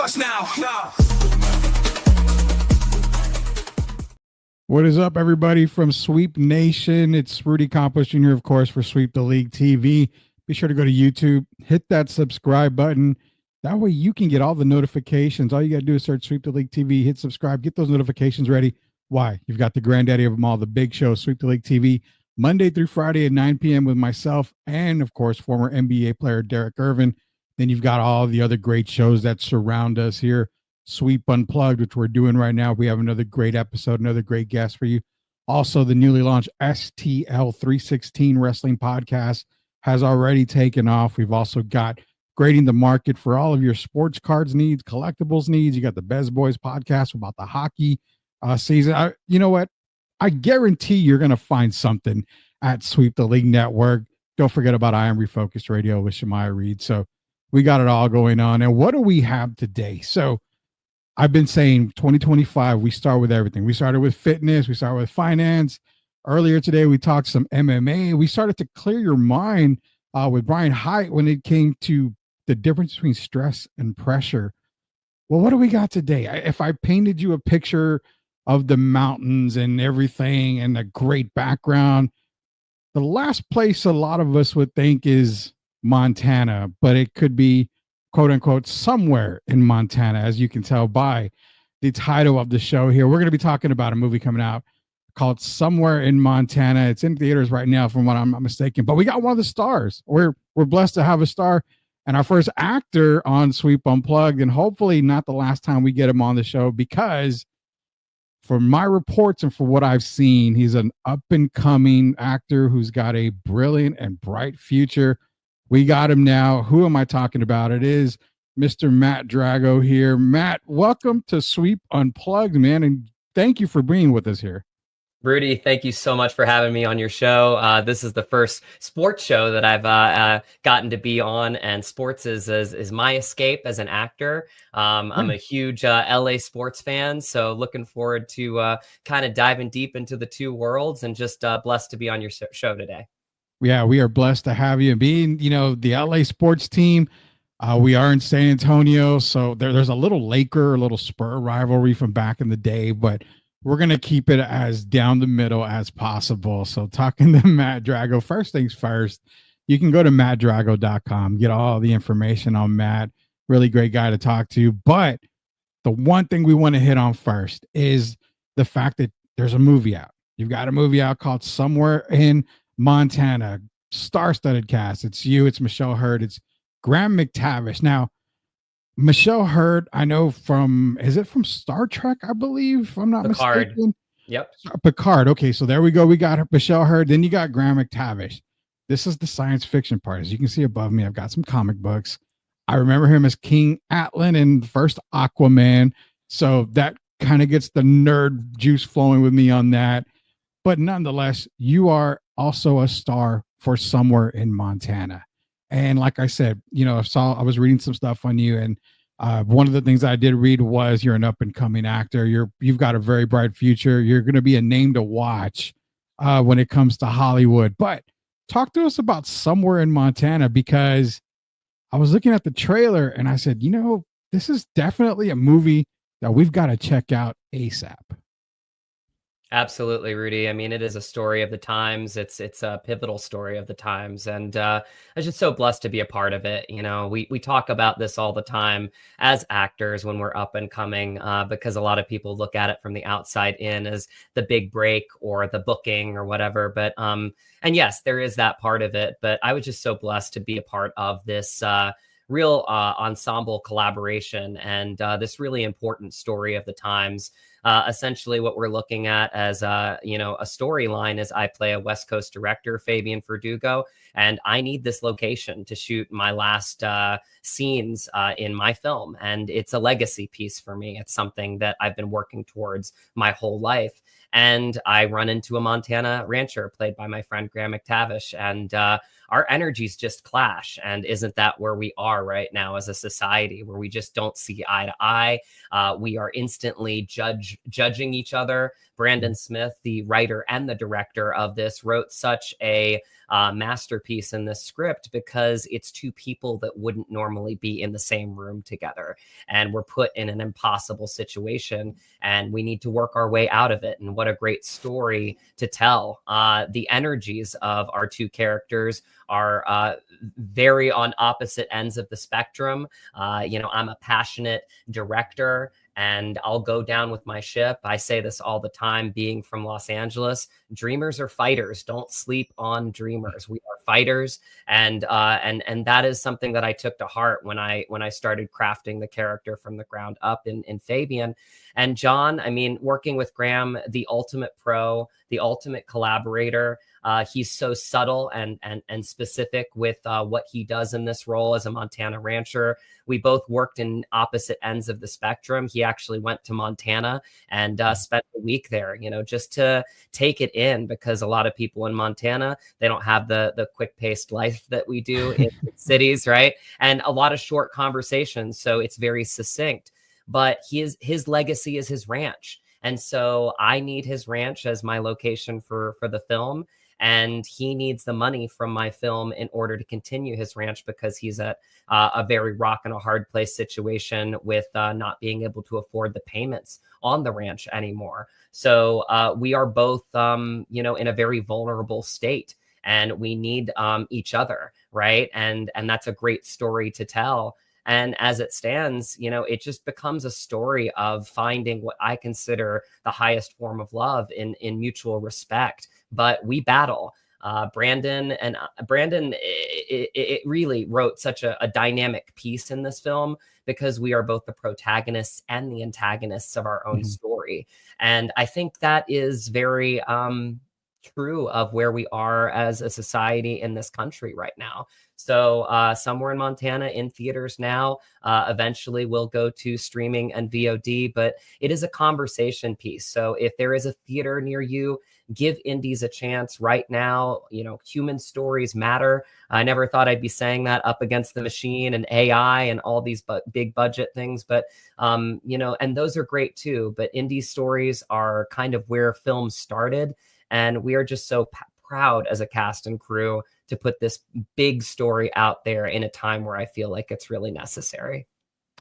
starts now. What is up, everybody from Sweep Nation? It's Rudy Campos Jr., of course, for Sweep the League TV. Be sure to go to YouTube, hit that subscribe button. That way you can get all the notifications. All you got to do is search Sweep the League TV, hit subscribe, get those notifications ready. Why? You've got the granddaddy of them all, the big show, Sweep the League TV, Monday through Friday at 9 p.m. with myself and, of course, former NBA player Derek Irvin. Then you've got all the other great shows that surround us here. Sweep Unplugged, which we're doing right now. We have another great episode, another great guest for you. Also, the newly launched STL 316 Wrestling Podcast has already taken off. We've also got grading the market for all of your sports cards needs, collectibles needs. You got the Best Boys podcast about the hockey season. You know what? I guarantee you're going to find something at Sweep the League Network. Don't forget about I Am Refocused Radio with Shemaya Reed. So we got it all going on. And what do we have today? So I've been saying 2025, we start with everything. We started with fitness. We started with finance. Earlier today, we talked some MMA. We started to clear your mind with Brian Haidt when it came to the difference between stress and pressure. Well, what do we got today? If I painted you a picture of the mountains and everything and a great background, the last place a lot of us would think is Montana, but it could be quote unquote somewhere in Montana, as you can tell by the title of the show here. We're going to be talking about a movie coming out called Somewhere in Montana. It's in theaters right now, from what I'm not mistaken. But we got one of the stars. We're blessed to have a star and our first actor on Sweep Unplugged, and hopefully not the last time we get him on the show, because from my reports and for what I've seen, he's an up-and-coming actor who's got a brilliant and bright future. We got him now. Who am I talking about? It is Mr. Matt Drago here. Matt, welcome to Sweep Unplugged, man, and thank you for being with us here. Rudy, thank you so much for having me on your show. This is the first sports show that I've gotten to be on, and sports is my escape as an actor. I'm a huge LA sports fan, so looking forward to kind of diving deep into the two worlds, and just blessed to be on your show today. Yeah, we are blessed to have you. Being, the LA sports team, we are in San Antonio, so there's a little Laker, a little Spur rivalry from back in the day, but we're going to keep it as down the middle as possible. So talking to Matt Drago, first things first, you can go to mattdrago.com, get all the information on Matt. Really great guy to talk to. But the one thing we want to hit on first is the fact that there's a movie out. You've got a movie out called Somewhere in Montana, star-studded cast. It's you, it's Michelle Hurd, it's Graham McTavish. Now, Michelle Hurd, I know from Star Trek, I believe, if I'm not mistaken. Yep. Picard. Okay, so there we go. We got Michelle Hurd. Then you got Graham McTavish. This is the science fiction part. As you can see above me, I've got some comic books. I remember him as King Atlan in the first Aquaman. So that kind of gets the nerd juice flowing with me on that. But nonetheless, you are also a star for Somewhere in Montana. And like I said, I was reading some stuff on you, and one of the things I did read was you're an up and coming actor. You've got a very bright future. You're going to be a name to watch when it comes to Hollywood. But talk to us about Somewhere in Montana, because I was looking at the trailer and I said, this is definitely a movie that we've got to check out ASAP. Absolutely, Rudy. I mean, it is a story of the times. It's a pivotal story of the times, and I'm just so blessed to be a part of it. We talk about this all the time as actors when we're up and coming, because a lot of people look at it from the outside in as the big break or the booking or whatever. But and yes, there is that part of it. But I was just so blessed to be a part of this real ensemble collaboration and this really important story of the times. Essentially what we're looking at as a storyline is I play a West Coast director, Fabian Verdugo, and I need this location to shoot my last scenes in my film. And it's a legacy piece for me. It's something that I've been working towards my whole life. And I run into a Montana rancher played by my friend Graham McTavish. And our our energies just clash. And isn't that where we are right now as a society, where we just don't see eye to eye? We are instantly judging each other. Brandon Smith, the writer and the director of this, wrote such a masterpiece in this script because it's two people that wouldn't normally be in the same room together, and we're put in an impossible situation, and we need to work our way out of it. And what a great story to tell. The energies of our two characters are very on opposite ends of the spectrum. I'm a passionate director, and I'll go down with my ship. I say this all the time, being from Los Angeles. Dreamers are fighters. Don't sleep on dreamers. We are fighters, and that is something that I took to heart when I started crafting the character from the ground up in Fabian. And John, I mean, working with Graham, the ultimate pro, the ultimate collaborator. He's so subtle and specific with what he does in this role as a Montana rancher. We both worked in opposite ends of the spectrum. He actually went to Montana and spent a week there, just to take it in, because a lot of people in Montana, they don't have the quick paced life that we do in cities, right? And a lot of short conversations. So it's very succinct, but his legacy is his ranch. And so I need his ranch as my location for the film. And he needs the money from my film in order to continue his ranch, because he's at a very rock and a hard place situation with not being able to afford the payments on the ranch anymore. So we are both, in a very vulnerable state, and we need each other, right? And that's a great story to tell. And as it stands, it just becomes a story of finding what I consider the highest form of love in mutual respect. But we battle. Brandon it really wrote such a dynamic piece in this film, because we are both the protagonists and the antagonists of our own story. And I think that is very true of where we are as a society in this country right now. So Somewhere in Montana, in theaters now, eventually will go to streaming and VOD, but it is a conversation piece. So if there is a theater near you, give indies a chance right now. Human stories matter. I never thought I'd be saying that up against the machine and AI and all these big budget things, but and those are great too. But indie stories are kind of where film started, and we are just so proud as a cast and crew to put this big story out there in a time where I feel like it's really necessary.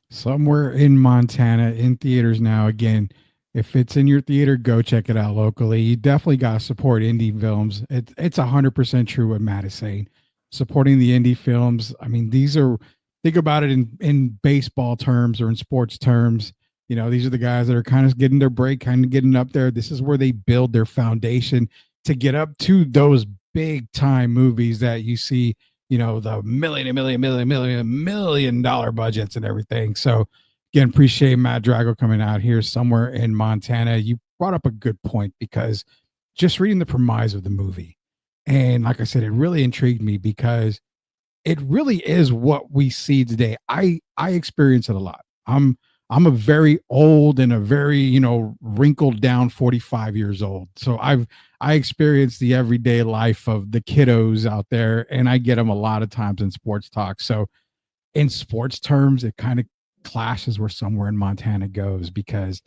Somewhere in Montana, in theaters now. Again, if it's in your theater, go check it out locally. You definitely got to support indie films. It's 100% true what Matt is saying. Supporting the indie films. I mean, think about it in baseball terms or in sports terms. These are the guys that are kind of getting their break, kind of getting up there. This is where they build their foundation to get up to those big time movies that you see, the million dollar budgets and everything. So again, appreciate Matt Drago coming out here. Somewhere in Montana. You brought up a good point, because just reading the premise of the movie, and like I said, it really intrigued me, because it really is what we see today. I experience it a lot. I'm a very old and a very, wrinkled down 45 years old. So I experience the everyday life of the kiddos out there, and I get them a lot of times in sports talk. So in sports terms, it kind of clashes where Somewhere in Montana goes, because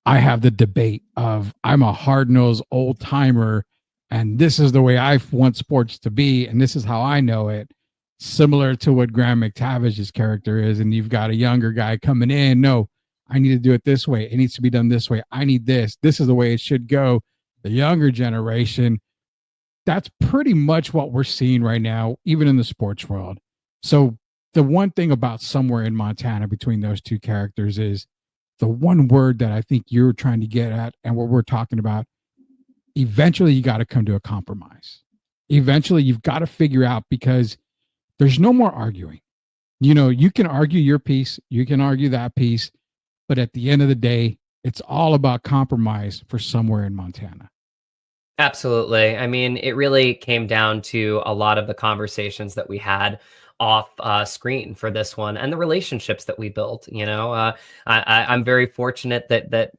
I have the debate of I'm a hard-nosed old timer, and this is the way I want sports to be, and this is how I know it. Similar to what Graham McTavish's character is, and you've got a younger guy coming in. No, I need to do it this way. It needs to be done this way. I need this. This is the way it should go. The younger generation, that's pretty much what we're seeing right now, even in the sports world. So the one thing about Somewhere in Montana between those two characters is the one word that I think you're trying to get at, and what we're talking about. Eventually, you got to come to a compromise. Eventually, you've got to figure out, because there's no more arguing. You can argue your piece, you can argue that piece, but at the end of the day, it's all about compromise for Somewhere in Montana. Absolutely. I mean, it really came down to a lot of the conversations that we had off screen for this one, and the relationships that we built. I'm very fortunate that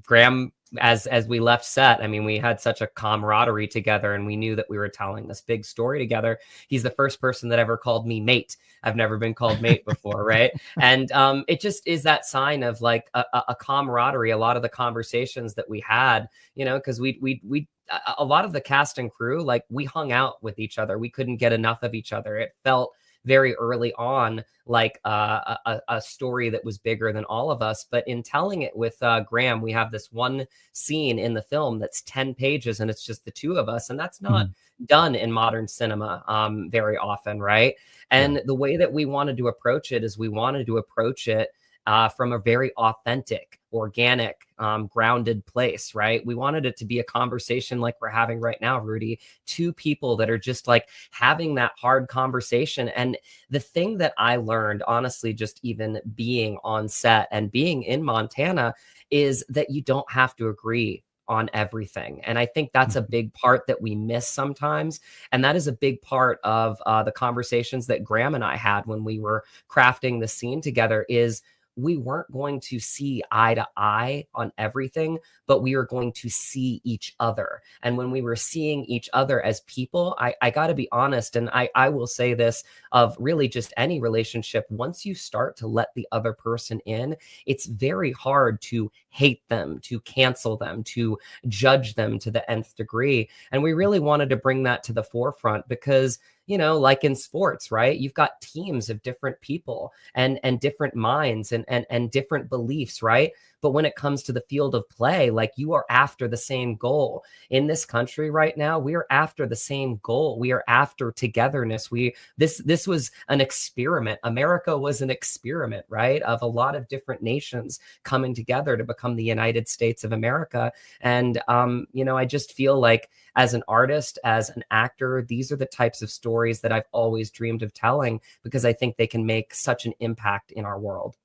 Graham as we left set, I mean, we had such a camaraderie together, and we knew that we were telling this big story together. He's the first person that ever called me mate. I've never been called mate before, right? And it just is that sign of like a camaraderie. A lot of the conversations that we had, because we a lot of the cast and crew, like, we hung out with each other. We couldn't get enough of each other. It felt very early on like a story that was bigger than all of us. But in telling it with Graham, we have this one scene in the film that's 10 pages, and it's just the two of us. And that's not done in modern cinema very often, right? And the way that we wanted to approach it is we wanted to approach it from a very authentic, organic, grounded place, right? We wanted it to be a conversation like we're having right now, Rudy. Two people that are just like having that hard conversation. And the thing that I learned, honestly, just even being on set and being in Montana, is that you don't have to agree on everything. And I think that's a big part that we miss sometimes. And that is a big part of the conversations that Graham and I had when we were crafting the scene together, is we weren't going to see eye to eye on everything, but we were going to see each other. And when we were seeing each other as people, I got to be honest, and I will say this of really just any relationship, once you start to let the other person in, it's very hard to hate them, to cancel them, to judge them to the nth degree. And we really wanted to bring that to the forefront because, like in sports, right? You've got teams of different people and different minds and different beliefs, right? But when it comes to the field of play, like, you are after the same goal. In this country right now, we are after the same goal. We are after togetherness. This was an experiment. America was an experiment, right? Of a lot of different nations coming together to become the United States of America. And I just feel like, as an artist, as an actor, these are the types of stories that I've always dreamed of telling, because I think they can make such an impact in our world.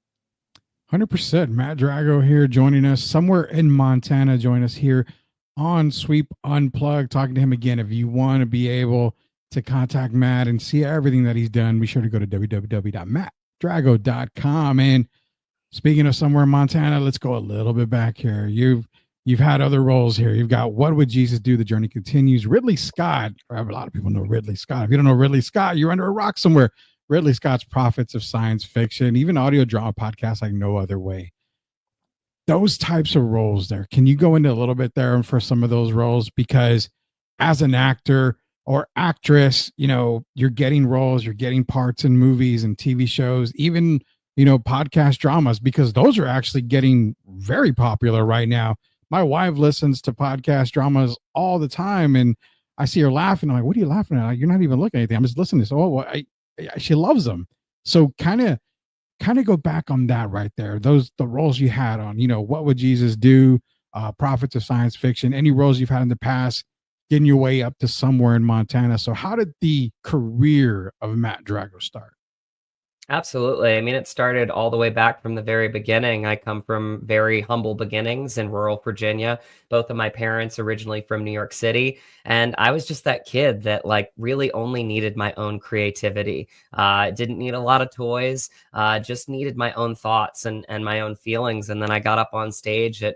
100%. Matt Drago here, joining us somewhere in Montana. Join us here on Sweep Unplugged, talking to him again. If you want to be able to contact Matt and see everything that he's done, be sure to go to www.mattdrago.com. And speaking of somewhere in Montana, let's go a little bit back here. You've had other roles here. You've got What Would Jesus Do? The Journey Continues. Ridley Scott. A lot of people know Ridley Scott. If you don't know Ridley Scott, you're under a rock somewhere. Ridley Scott's Prophets of Science Fiction, even audio drama podcasts like No Other Way. Those types of roles there. Can you go into a little bit there for some of those roles? Because as an actor or actress, you're getting roles, you're getting parts in movies and TV shows, even, podcast dramas, because those are actually getting very popular right now. My wife listens to podcast dramas all the time, and I see her laughing. I'm like, what are you laughing at? Like, you're not even looking at anything. I'm just listening to this. Oh, well, she loves them. So kind of go back on that right there. The roles you had on, What Would Jesus Do? Prophets of Science Fiction, any roles you've had in the past, getting your way up to somewhere in Montana. So how did the career of Matt Drago start? Absolutely. I mean, it started all the way back from the very beginning. I come from very humble beginnings in rural Virginia. Both of my parents originally from New York City. And I was just that kid that like really only needed my own creativity. Didn't need a lot of toys, just needed my own thoughts and my own feelings. And then I got up on stage at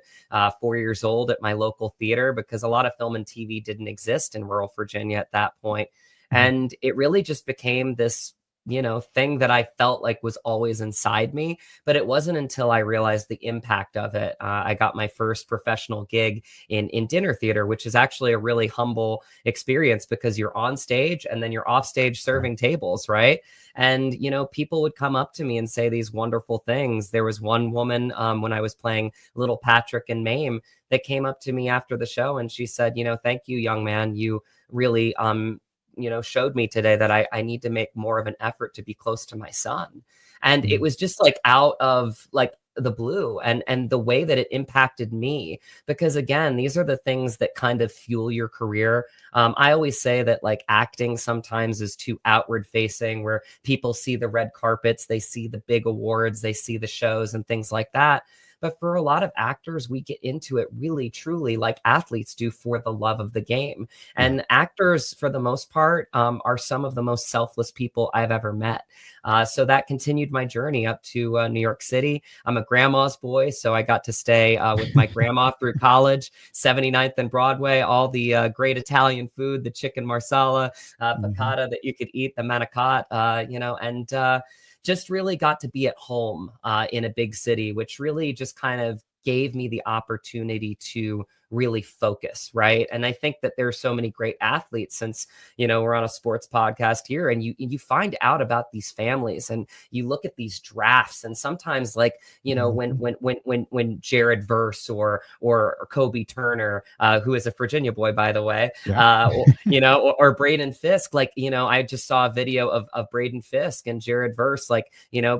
4 years old at my local theater, because a lot of film and TV didn't exist in rural Virginia at that point. And it really just became this thing that I felt like was always inside me. But it wasn't until I realized the impact of it. I got my first professional gig in dinner theater, which is actually a really humble experience, because you're on stage and then you're off stage serving tables, right? And, people would come up to me and say these wonderful things. There was one woman when I was playing Little Patrick and Mame that came up to me after the show, and she said, thank you, young man. You really, showed me today that I need to make more of an effort to be close to my son. And it was just like out of like the blue, and the way that it impacted me, because again, these are the things that kind of fuel your career. I always say that like acting sometimes is too outward facing, where people see the red carpets, they see the big awards, they see the shows and things like that. But for a lot of actors, we get into it really, truly like athletes do for the love of the game. Yeah. And actors, for the most part, are some of the most selfless people I've ever met. So that continued my journey up to New York City. I'm a grandma's boy, so I got to stay with my grandma through college, 79th and Broadway, all the great Italian food, the chicken marsala, piccata that you could eat, the manicotti, and just really got to be at home in a big city, which really just kind of gave me the opportunity to really focus, right? And I think that there's so many great athletes, since we're on a sports podcast here, and you find out about these families, and you look at these drafts, and sometimes like when Jared Verse or Kobe Turner, who is a Virginia boy, by the way, or Braden Fisk, like I just saw a video of Braden Fisk and Jared Verse, like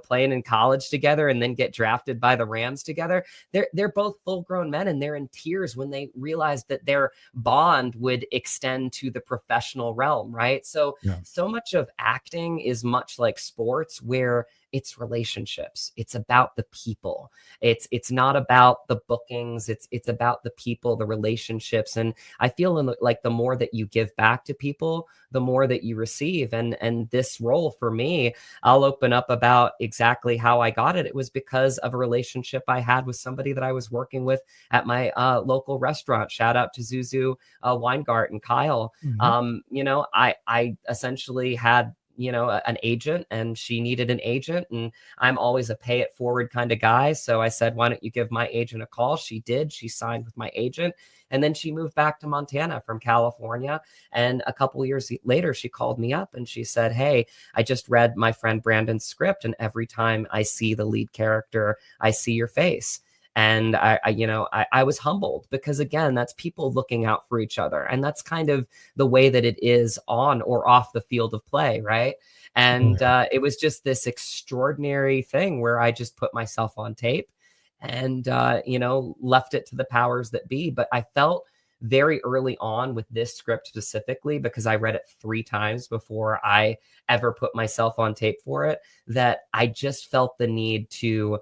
playing in college together and then get drafted by the Rams together. They're both full grown men, and they're in tears when they realized that their bond would extend to the professional realm, right? So much of acting is much like sports, where it's relationships. It's about the people. It's not about the bookings. It's about the people, the relationships. And I feel like the more that you give back to people, the more that you receive. And this role for me, I'll open up about exactly how I got it. It was because of a relationship I had with somebody that I was working with at my local restaurant. Shout out to Zuzu Weingart and Kyle. I essentially had an agent, and she needed an agent, and I'm always a pay it forward kind of guy. So I said, why don't you give my agent a call? She did. She signed with my agent, and then she moved back to Montana from California. And a couple of years later, she called me up and she said, hey, I just read my friend Brandon's script, and every time I see the lead character, I see your face. And I was humbled, because again, that's people looking out for each other. And that's kind of the way that it is on or off the field of play. Right. And it was just this extraordinary thing where I just put myself on tape and, left it to the powers that be. But I felt very early on with this script specifically, because I read it 3 times before I ever put myself on tape for it, that I just felt the need to,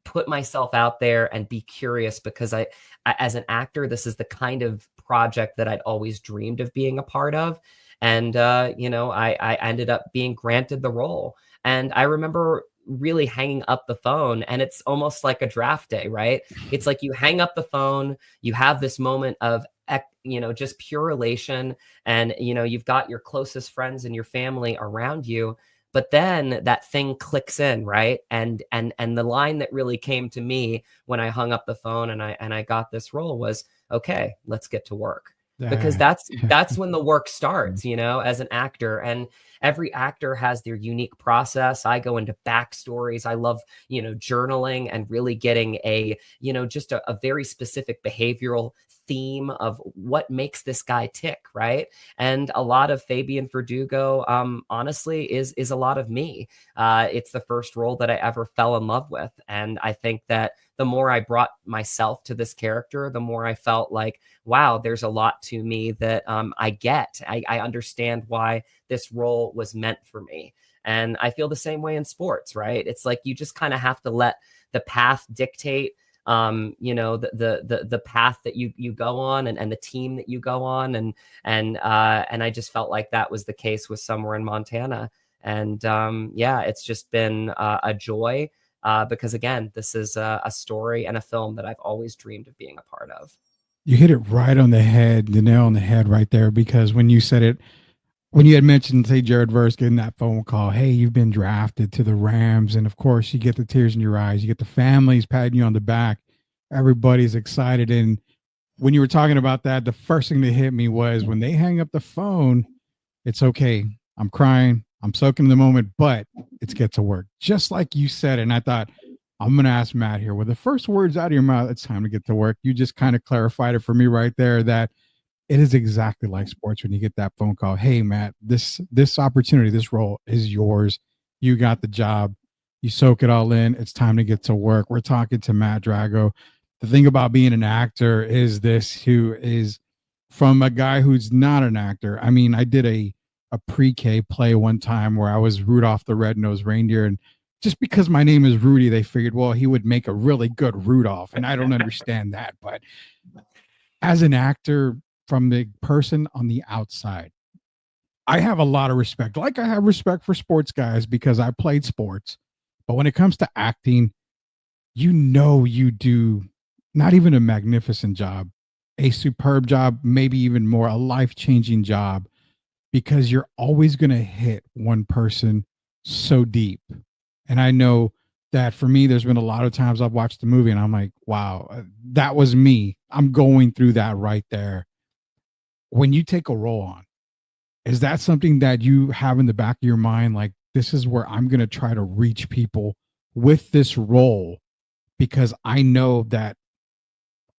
put myself out there and be curious, because I, as an actor, this is the kind of project that I'd always dreamed of being a part of. And, I ended up being granted the role. And I remember really hanging up the phone, and it's almost like a draft day, right? It's like you hang up the phone, you have this moment of, just pure elation, and, you've got your closest friends and your family around you. But then that thing clicks in, right? And the line that really came to me when I hung up the phone and I got this role was, okay, let's get to work. Because that's when the work starts, as an actor. And every actor has their unique process. I go into backstories. I love, journaling and really getting just a very specific behavioral theme of what makes this guy tick, right? And a lot of Fabian Verdugo, honestly, is a lot of me. It's the first role that I ever fell in love with. And I think that the more I brought myself to this character, the more I felt like, wow, there's a lot to me that I get. I understand why this role was meant for me. And I feel the same way in sports, right? It's like you just kind of have to let the path dictate the path that you go on, and the team that you go on. And I just felt like that was the case with Somewhere in Montana. And it's just been a joy, because again, this is a story and a film that I've always dreamed of being a part of. You hit it right on the head, the nail on the head right there, because when you said it, when you had mentioned, say, Jared Verse getting that phone call, hey, you've been drafted to the Rams. And of course, you get the tears in your eyes. You get the families patting you on the back. Everybody's excited. And when you were talking about that, the first thing that hit me was when they hang up the phone, it's okay. I'm crying. I'm soaking in the moment, but it's get to work. Just like you said. And I thought, I'm going to ask Matt here, with the first words out of your mouth, it's time to get to work. You just kind of clarified it for me right there, that it is exactly like sports when you get that phone call. Hey, Matt, this opportunity, this role is yours. You got the job. You soak it all in. It's time to get to work. We're talking to Matt Drago. The thing about being an actor is this, who is from a guy who's not an actor. I mean, I did a pre-K play one time where I was Rudolph the Red-Nosed Reindeer, and just because my name is Rudy, they figured, well, he would make a really good Rudolph. And I don't understand that. But as an actor, from the person on the outside, I have a lot of respect. Like I have respect for sports guys because I played sports. But when it comes to acting, you do not even a magnificent job, a superb job, maybe even more, a life changing job, because you're always going to hit one person so deep. And I know that for me, there's been a lot of times I've watched the movie and I'm like, wow, that was me. I'm going through that right there. When you take a role on, is that something that you have in the back of your mind? Like, this is where I'm going to try to reach people with this role because I know that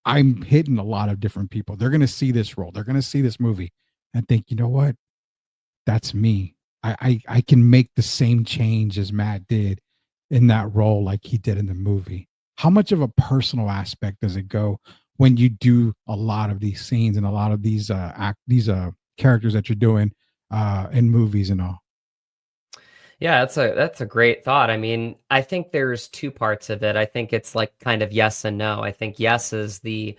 I'm hitting a lot of different people. They're going to see this role, they're going to see this movie and think, you know what? That's me. I can make the same change as Matt did in that role, like he did in the movie. How much of a personal aspect does it go when you do a lot of these scenes and a lot of these characters that you're doing in movies and all? Yeah, that's a great thought. I mean, I think there's two parts of it. I think it's like kind of yes and no. I think yes is the,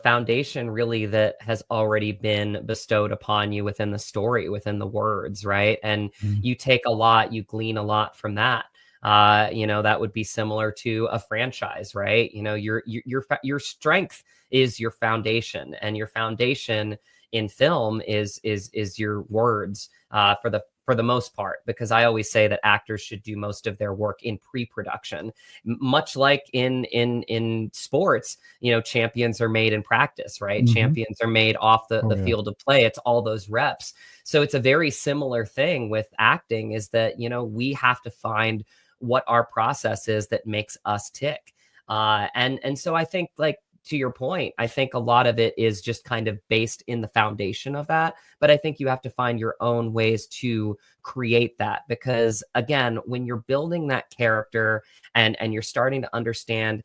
foundation really that has already been bestowed upon you within the story, within the words, right? And Mm. you take a lot, you glean a lot from that. That would be similar to a franchise, right? Your strength is your foundation, and your foundation in film is your words for the most part, because I always say that actors should do most of their work in pre-production. Much like in sports, champions are made in practice, right? Mm-hmm. Champions are made off Oh the yeah. field of play. It's all those reps. So it's a very similar thing with acting, is that we have to find what our process is that makes us tick. And so I think, like, to your point, I think a lot of it is just kind of based in the foundation of that. But I think you have to find your own ways to create that, because again, when you're building that character and you're starting to understand,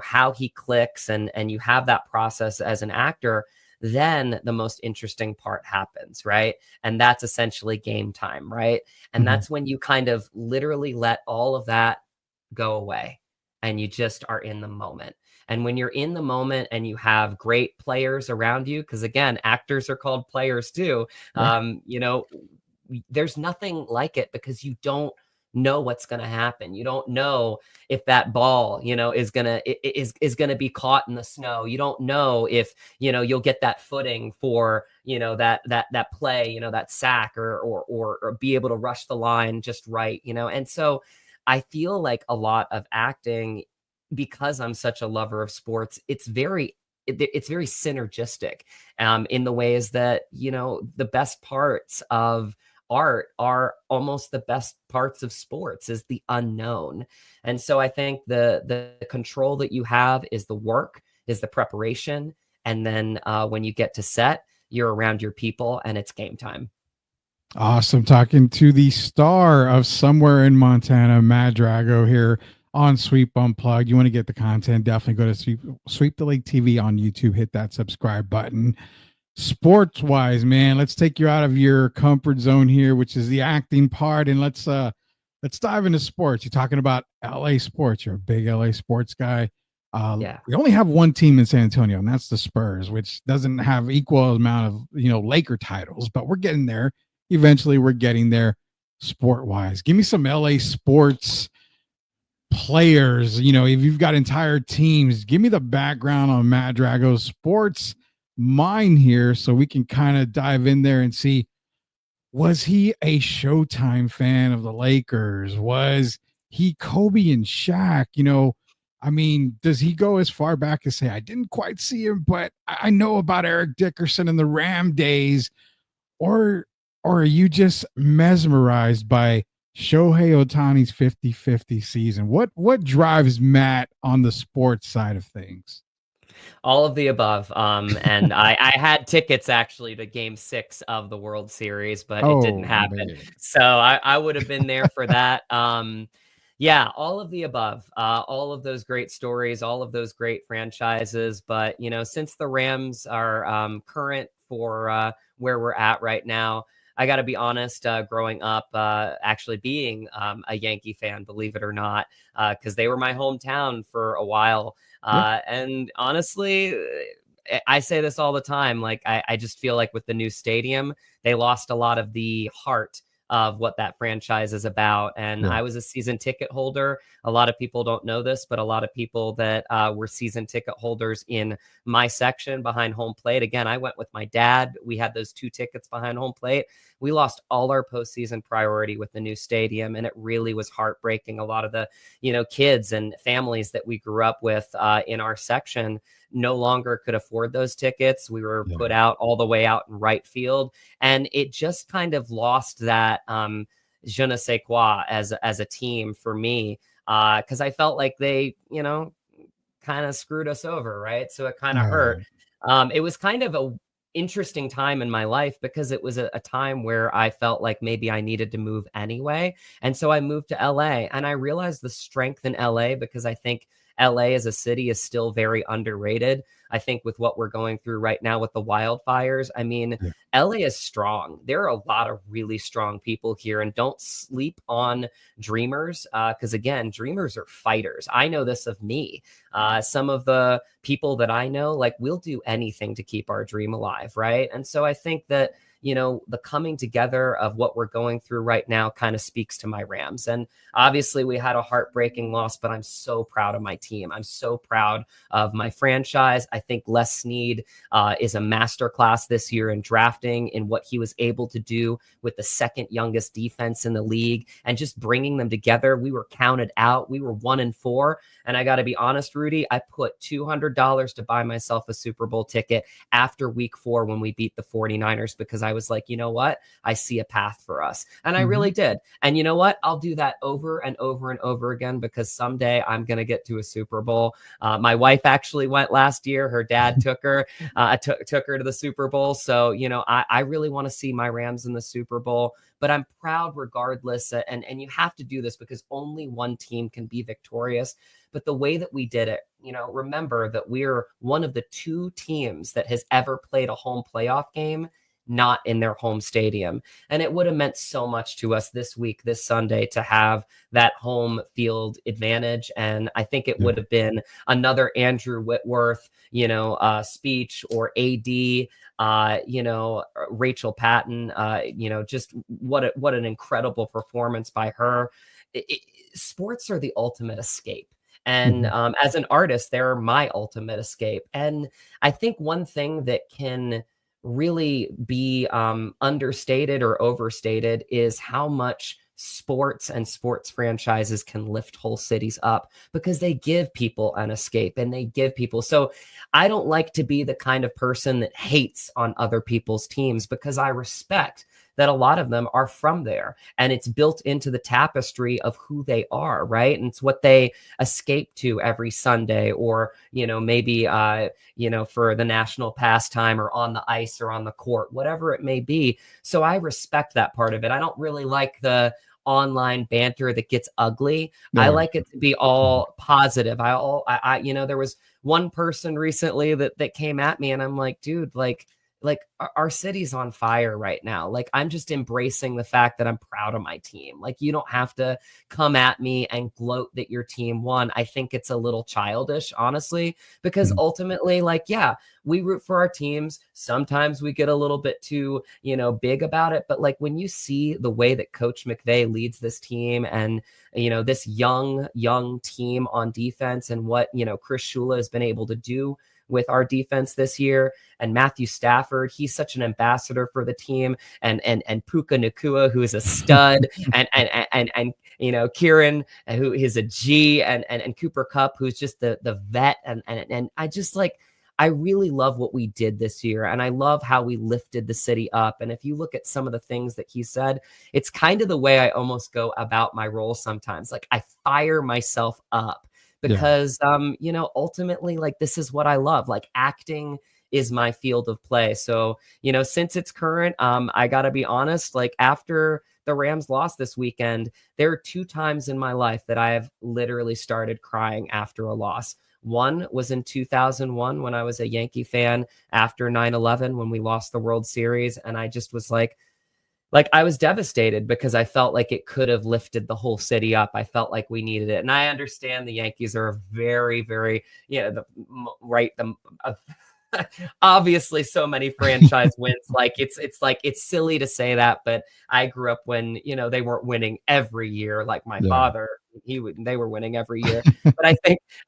how he clicks, and you have that process as an actor, then the most interesting part happens, right? And that's essentially game time, right? And Mm-hmm. that's when you kind of literally let all of that go away and you just are in the moment. And when you're in the moment and you have great players around you, because again, actors are called players too, Right. there's nothing like it, because you don't know what's going to happen. You don't know if that ball, is going to be caught in the snow. You don't know if, you'll get that footing for, that play, that sack, or be able to rush the line just right, And so I feel like a lot of acting, because I'm such a lover of sports, it's very synergistic, in the ways that, the best parts of art are almost the best parts of sports, is the unknown. And so I think the control that you have is the work, is the preparation, and then when you get to set, you're around your people and it's game time. Awesome. Talking to the star of Somewhere in Montana, Matt Drago here on Sweep Unplugged. You want to get the content, definitely go to Sweep the League TV on YouTube. Hit that subscribe button. Sports wise, man, let's take you out of your comfort zone here, which is the acting part, and let's dive into sports. You're talking about LA sports. You're a big LA sports guy. Yeah. We only have one team in San Antonio, and that's the Spurs, which doesn't have equal amount of Laker titles, but we're getting there. Eventually, we're getting there. Sport wise, give me some LA sports players. If you've got entire teams, give me the background on Matt Drago's sports mind here so we can kind of dive in there and see, was he a Showtime fan of the Lakers? Was he Kobe and Shaq? I mean, does he go as far back as say, I didn't quite see him, but I know about Eric Dickerson in the Ram days? Or are you just mesmerized by Shohei Otani's 50-50 season? What drives Matt on the sports side of things? All of the above. And I had tickets actually to game 6 of the World Series, but it didn't Oh happen. man. So I would have been there for that. Yeah, all of the above, all of those great stories, all of those great franchises. But, since the Rams are current for where we're at right now, I got to be honest, growing up, actually being a Yankee fan, believe it or not, because they were my hometown for a while. Yeah. And honestly, I say this all the time. Like, I just feel like with the new stadium, they lost a lot of the heart of what that franchise is about. And Yeah. I was a season ticket holder. A lot of people don't know this, but a lot of people that were season ticket holders in my section behind home plate. Again, I went with my dad. We had those 2 tickets behind home plate. We lost all our postseason priority with the new stadium, and it really was heartbreaking. A lot of the, kids and families that we grew up with in our section no longer could afford those tickets. We were Yeah. put out all the way out in right field, and it just kind of lost that je ne sais quoi as a team for me, because I felt like they, kind of screwed us over, right? So it kind of hurt. Right. It was kind of a interesting time in my life because it was a time where I felt like maybe I needed to move anyway. And so I moved to LA, and I realized the strength in LA because I think LA as a city is still very underrated. I think with what we're going through right now with the wildfires, I mean, Yeah. LA is strong. There are a lot of really strong people here, and don't sleep on dreamers, because again, dreamers are fighters. I know this of me. Some of the people that I know, like, we'll do anything to keep our dream alive, right? And so I think that, the coming together of what we're going through right now kind of speaks to my Rams. And obviously we had a heartbreaking loss, but I'm so proud of my team. I'm so proud of my franchise. I think Les Snead is a masterclass this year in drafting, in what he was able to do with the second youngest defense in the league and just bringing them together. We were counted out. We were 1-4. And I got to be honest, Rudy, I put $200 to buy myself a Super Bowl ticket after week 4 when we beat the 49ers, because I was like, you know what? I see a path for us. And I really did. And you know what? I'll do that over and over and over again, because someday I'm going to get to a Super Bowl. My wife actually went last year. Her dad took her, took her to the Super Bowl. So, I really want to see my Rams in the Super Bowl, but I'm proud regardless. And you have to do this because only one team can be victorious. But the way that we did it, remember that we're one of the 2 teams that has ever played a home playoff game not in their home stadium. And it would have meant so much to us this week, this Sunday, to have that home field advantage. And I think it would have been another Andrew Whitworth, speech, or AD, Rachel Patton, just what an incredible performance by her. Sports are the ultimate escape. And as an artist, they're my ultimate escape. And I think one thing that can really be understated or overstated is how much sports and sports franchises can lift whole cities up, because they give people an escape and they give people. So I don't like to be the kind of person that hates on other people's teams, because I respect that a lot of them are from there, and it's built into the tapestry of who they are, right? And it's what they escape to every Sunday, or, maybe, for the national pastime, or on the ice, or on the court, whatever it may be. So I respect that part of it. I don't really like the online banter that gets ugly. I like it to be all positive. There was one person recently that came at me, and I'm like, dude, like our city's on fire right now. Like, I'm just embracing the fact that I'm proud of my team. Like, you don't have to come at me and gloat that your team won. I think it's a little childish, honestly, because ultimately, like, yeah, we root for our teams. Sometimes we get a little bit too, big about it. But like, when you see the way that Coach McVay leads this team, and, this young team on defense, and what, Chris Shula has been able to do with our defense this year, and Matthew Stafford, he's such an ambassador for the team, and Puka Nacua, who is a stud, and Kieran, who is a G, and Cooper Kupp, who's just the vet, and I just like, I really love what we did this year, and I love how we lifted the city up. And if you look at some of the things that he said, it's kind of the way I almost go about my role sometimes. Like, I fire myself up, because ultimately, like, this is what I love. Like, acting is my field of play. So, since it's current, I gotta be honest, like, after the Rams lost this weekend, there are 2 times in my life that I have literally started crying after a loss. One was in 2001 when I was a Yankee fan after 9/11, when we lost the World Series, and I just was like, Like, I was devastated because I felt like it could have lifted the whole city up. I felt like we needed it, and I understand the Yankees are a very, very, the right, obviously so many franchise wins. Like, it's like it's silly to say that, but I grew up when, they weren't winning every year like my Yeah. father. They were winning every year. But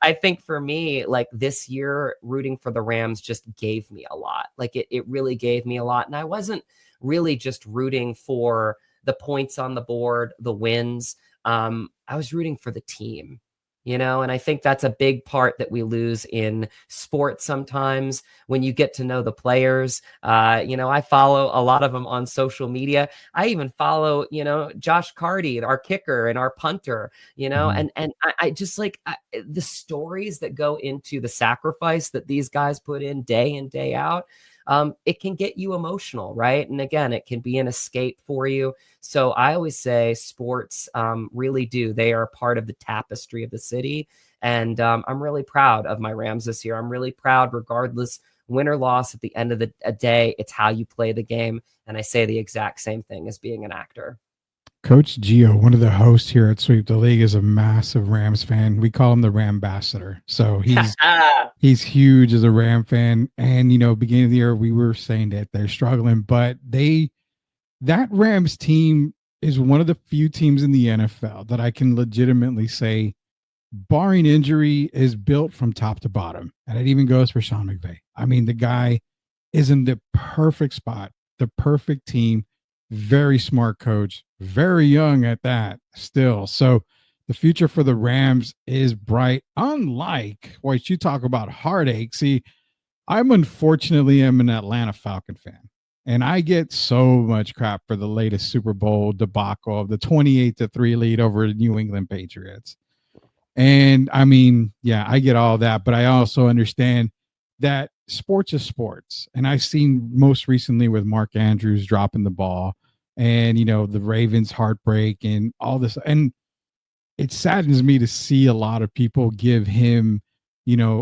I think for me, like, this year rooting for the Rams just gave me a lot. Like, it really gave me a lot. And I wasn't really just rooting for the points on the board, the wins. I was rooting for the team, and I think that's a big part that we lose in sports sometimes when you get to know the players. I follow a lot of them on social media. I even follow, Josh Carty, our kicker and our punter, Mhm. and I just like the stories that go into the sacrifice that these guys put in day in, day out. It can get you emotional, right? And again, it can be an escape for you. So I always say sports really do. They are a part of the tapestry of the city. And I'm really proud of my Rams this year. I'm really proud, regardless, win or loss, at the end of the day, it's how you play the game. And I say the exact same thing as being an actor. Coach Gio, one of the hosts here at Sweep the League, is a massive Rams fan. We call him the Rambassador. So he's huge as a Ram fan. And beginning of the year, we were saying that they're struggling, but that Rams team is one of the few teams in the NFL that I can legitimately say, barring injury, is built from top to bottom. And it even goes for Sean McVay. I mean, the guy is in the perfect spot, the perfect team, very smart coach, very young at that still. So the future for the Rams is bright. Unlike what you talk about heartache. See, I'm unfortunately am an Atlanta Falcon fan. And I get so much crap for the latest Super Bowl debacle of the 28-3 lead over the New England Patriots. And I mean, yeah, I get all that, but I also understand that sports is sports. And I've seen most recently with Mark Andrews dropping the ball and, the Ravens heartbreak and all this. And it saddens me to see a lot of people give him,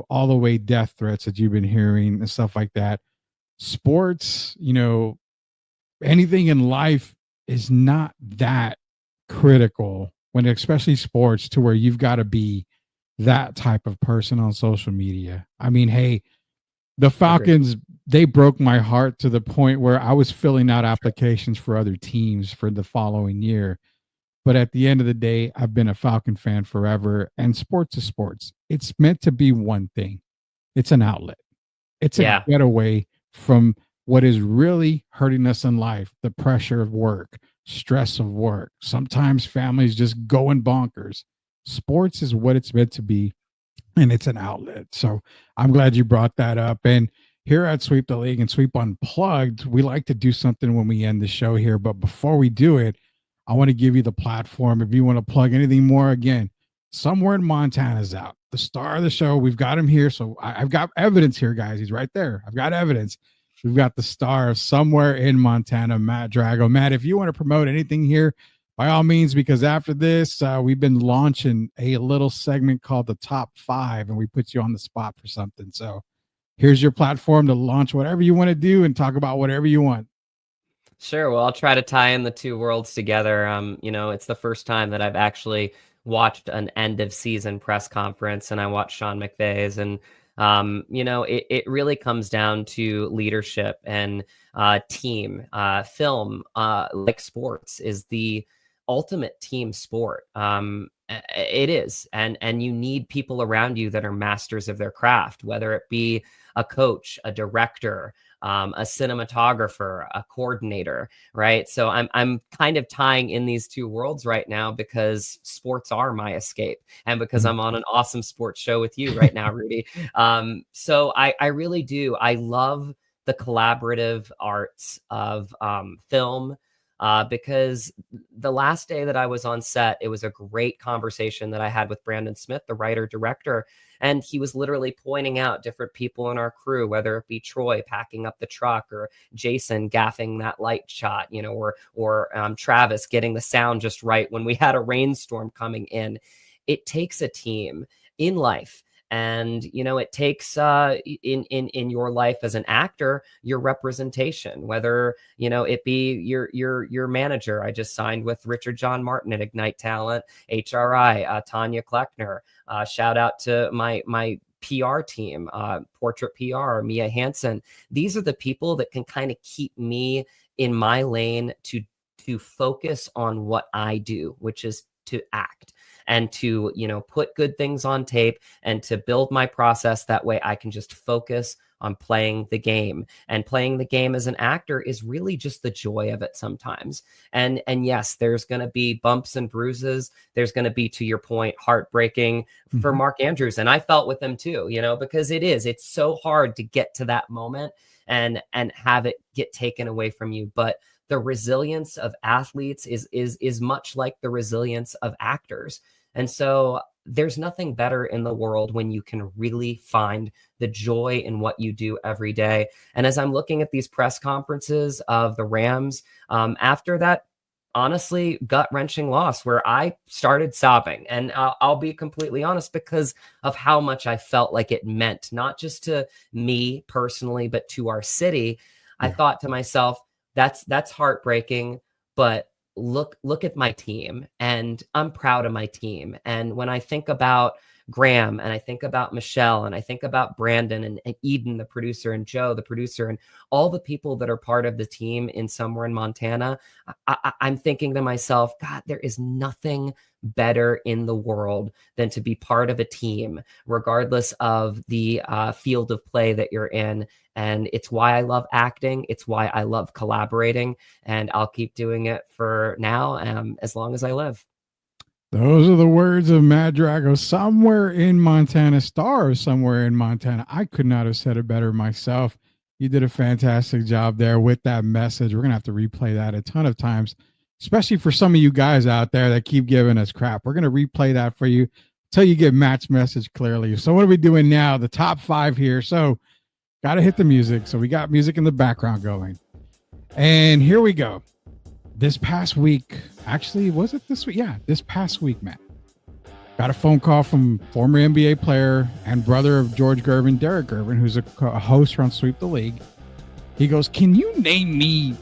all the way death threats that you've been hearing and stuff like that. Sports, anything in life is not that critical when, especially sports, to where you've got to be that type of person on social media. I mean, hey, the Agreed. Falcons, they broke my heart to the point where I was filling out applications for other teams for the following year. But at the end of the day, I've been a Falcon fan forever, and sports is sports. It's meant to be one thing. It's an outlet. It's a Yeah. getaway from what is really hurting us in life, the pressure of work, stress of work. Sometimes families just going bonkers. Sports is what it's meant to be, and it's an outlet. So I'm glad you brought that up. And here at Sweep the League and Sweep Unplugged, we like to do something when we end the show here. But before we do it, I want to give you the platform. If you want to plug anything more, again, Somewhere in Montana's out. The star of the show. We've got him here. So I've got evidence here, guys. He's right there. I've got evidence. We've got the star of Somewhere in Montana, Matt Drago. Matt, if you want to promote anything here, by all means, because after this, we've been launching a little segment called the Top Five, and we put you on the spot for something. So here's your platform to launch whatever you want to do and talk about whatever you want. Sure. Well, I'll try to tie in the two worlds together. It's the first time that I've actually watched an end of season press conference, and I watched Sean McVay's, and it really comes down to leadership and team. Film, like sports, is the ultimate team sport. It is, and you need people around you that are masters of their craft, whether it be a coach, a director, a cinematographer, a coordinator, right? So I'm kind of tying in these two worlds right now because sports are my escape, and because I'm on an awesome sports show with you right now, Rudy. So I really do. I love the collaborative arts of film. Because the last day that I was on set, it was a great conversation that I had with Brandon Smith, the writer director, and he was literally pointing out different people in our crew, whether it be Troy packing up the truck, or Jason gaffing that light shot, or Travis getting the sound just right when we had a rainstorm coming in. It takes a team in life. And it takes in your life as an actor, your representation, whether it be your manager. I just signed with Richard John Martin at Ignite Talent, HRI, Tanya Kleckner. Shout out to my PR team, Portrait PR, Mia Hansen. These are the people that can kind of keep me in my lane to focus on what I do, which is to act and to, put good things on tape and to build my process. That way I can just focus on playing the game. And playing the game as an actor is really just the joy of it sometimes. And yes, there's going to be bumps and bruises. There's going to be, to your point, heartbreaking for Mark Andrews. And I felt with him too, because it's so hard to get to that moment and have it get taken away from you. But the resilience of athletes is much like the resilience of actors. And so there's nothing better in the world when you can really find the joy in what you do every day. And as I'm looking at these press conferences of the Rams, after that, honestly, gut-wrenching loss where I started sobbing. And I'll be completely honest, because of how much I felt like it meant, not just to me personally, but to our city. I thought to myself, that's heartbreaking, but look at my team, and I'm proud of my team. And when I think about Graham, and I think about Michelle, and I think about Brandon and Eden, the producer, and Joe, the producer, and all the people that are part of the team in Somewhere in Montana, I'm thinking to myself, God, there is nothing better in the world than to be part of a team, regardless of the field of play that you're in. And it's why I love acting. It's why I love collaborating. And I'll keep doing it for now, as long as I live. Those are the words of Matt Drago, Somewhere in Montana, star of Somewhere in Montana. I could not have said it better myself. You did a fantastic job there with that message. We're going to have to replay that a ton of times, especially for some of you guys out there that keep giving us crap. We're going to replay that for you until you get Matt's message clearly. So what are we doing now? The top 5 here. So got to hit the music. So we got music in the background going. And here we go. This past week, actually, was it this week? Yeah, this past week, Matt. Got a phone call from former NBA player and brother of George Gervin, Derek Gervin, who's a host on Sweep the League. He goes, can you name me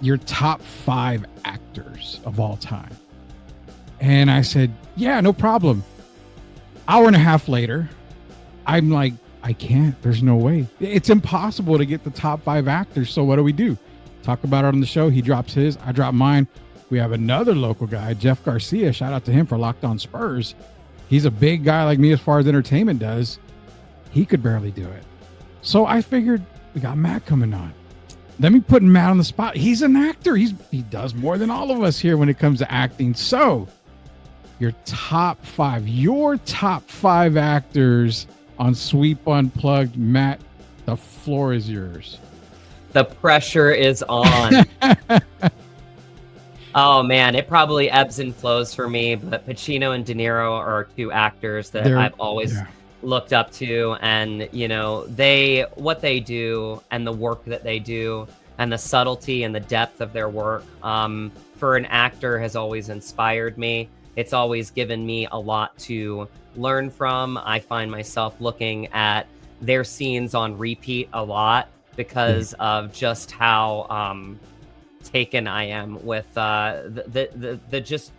your top 5 actors of all time? And I said, yeah, no problem. Hour and a half later, I'm like, I can't. There's no way. It's impossible to get the top 5 actors. So what do we do? Talk about it on the show. He drops his, I drop mine. We have another local guy, Jeff Garcia. Shout out to him for Locked On Spurs. He's a big guy like me as far as entertainment does. He could barely do it. So I figured we got Matt coming on. Let me put Matt on the spot. He's an actor. He does more than all of us here when it comes to acting. So your top 5 actors on Sweep Unplugged. Matt, the floor is yours. The pressure is on. Oh man, it probably ebbs and flows for me, but Pacino and De Niro are 2 actors that I've always looked up to, and what they do and the work that they do and the subtlety and the depth of their work for an actor has always inspired me. It's always given me a lot to learn from. I find myself looking at their scenes on repeat a lot, because of just how taken I am with the just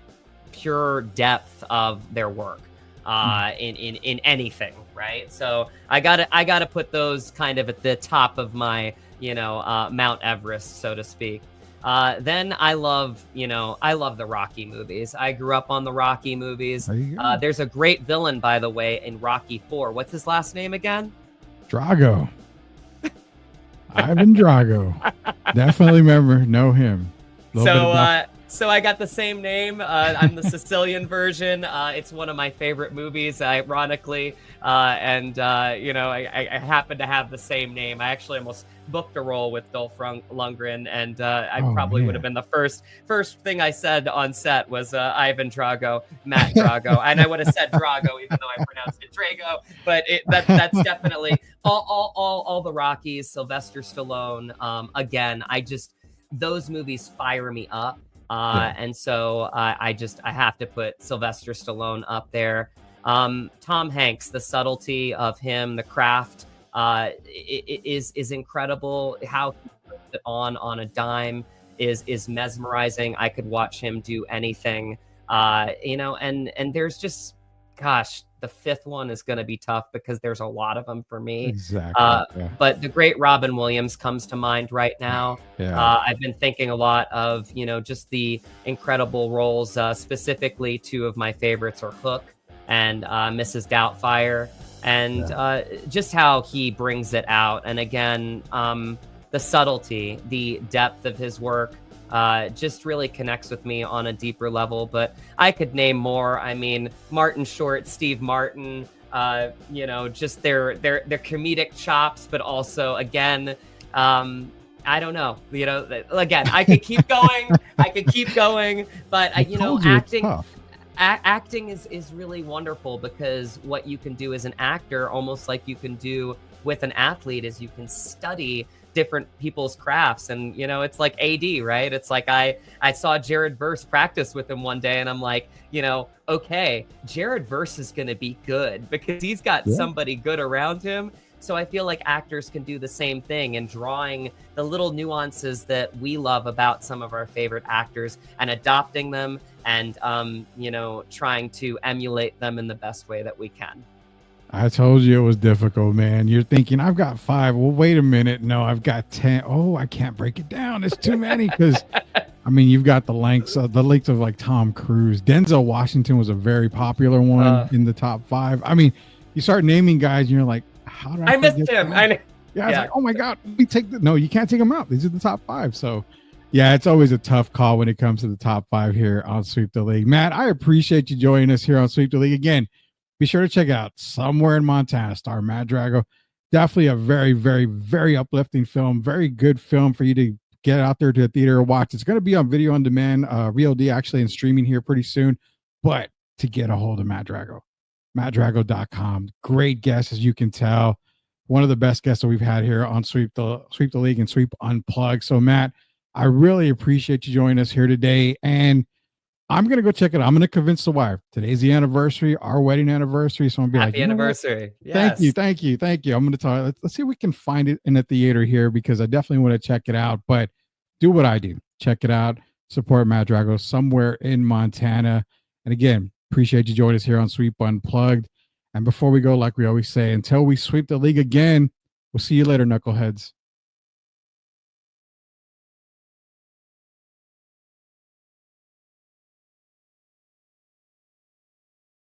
pure depth of their work in anything, right? So I gotta put those kind of at the top of my Mount Everest, so to speak. Then I love the Rocky movies. I grew up on the Rocky movies. There's a great villain, by the way, in Rocky 4. What's his last name again? Drago. Ivan Drago. Definitely know him. So I got the same name. I'm the Sicilian version. It's one of my favorite movies, ironically. I happen to have the same name. I actually almost booked a role with Dolph Lundgren, and I probably would have been the first thing I said on set was Ivan Drago, Matt Drago, and I would have said Drago even though I pronounced it Drago. But that's definitely all the Rockies, Sylvester Stallone. Again, those movies fire me up. And so I have to put Sylvester Stallone up there. Tom Hanks, the subtlety of him, the craft is incredible. How he puts it on a dime is mesmerizing. I could watch him do anything, and there's just, gosh, the fifth one is going to be tough because there's a lot of them for me. Exactly. Yeah. But the great Robin Williams comes to mind right now. Yeah. I've been thinking a lot of, just the incredible roles. Specifically, two of my favorites are Hook and Mrs. Doubtfire, and just how he brings it out. And again, the subtlety, the depth of his work just really connects with me on a deeper level. But I could name more. I mean, Martin Short, Steve Martin, just their comedic chops, but also, again, I don't know, again, I could keep going. But acting is really wonderful, because what you can do as an actor, almost like you can do with an athlete, is you can study different people's crafts. And it's like AD, right? It's like I saw Jared Verse practice with him one day, and I'm like, okay, Jared Verse is going to be good because he's got somebody good around him. So I feel like actors can do the same thing, and drawing the little nuances that we love about some of our favorite actors and adopting them, and trying to emulate them in the best way that we can. I told you it was difficult, man. You're thinking, I've got 5. Well, wait a minute. No, I've got 10. Oh, I can't break it down. It's too many. Because, I mean, you've got the lengths of like Tom Cruise. Denzel Washington was a very popular one in the top 5. I mean, you start naming guys and you're like, how did I missed him? I know. Yeah, it's like, oh my God, let me take no, you can't take them out. These are the top 5. So yeah, it's always a tough call when it comes to the top 5 here on Sweep the League. Matt, I appreciate you joining us here on Sweep the League. Again, be sure to check out Somewhere in Montana, star Matt Drago. Definitely a very, very, very uplifting film. Very good film for you to get out there to the theater or watch. It's going to be on video on demand, VOD actually, and streaming here pretty soon. But to get a hold of Matt Drago, mattdrago.com. Great guest, as you can tell. One of the best guests that we've had here on Sweep the League and Sweep Unplugged. So, Matt, I really appreciate you joining us here today. And I'm going to go check it out. I'm going to convince the wife. Today's the anniversary, our wedding anniversary. So I'm going to be happy anniversary. Yes. Thank you. I'm going to talk. Let's see if we can find it in the theater here, because I definitely want to check it out. But do what I do. Check it out. Support Matt Drago, Somewhere in Montana. And again, appreciate you joining us here on Sweep Unplugged. And before we go, like we always say, until we sweep the league again, we'll see you later, knuckleheads.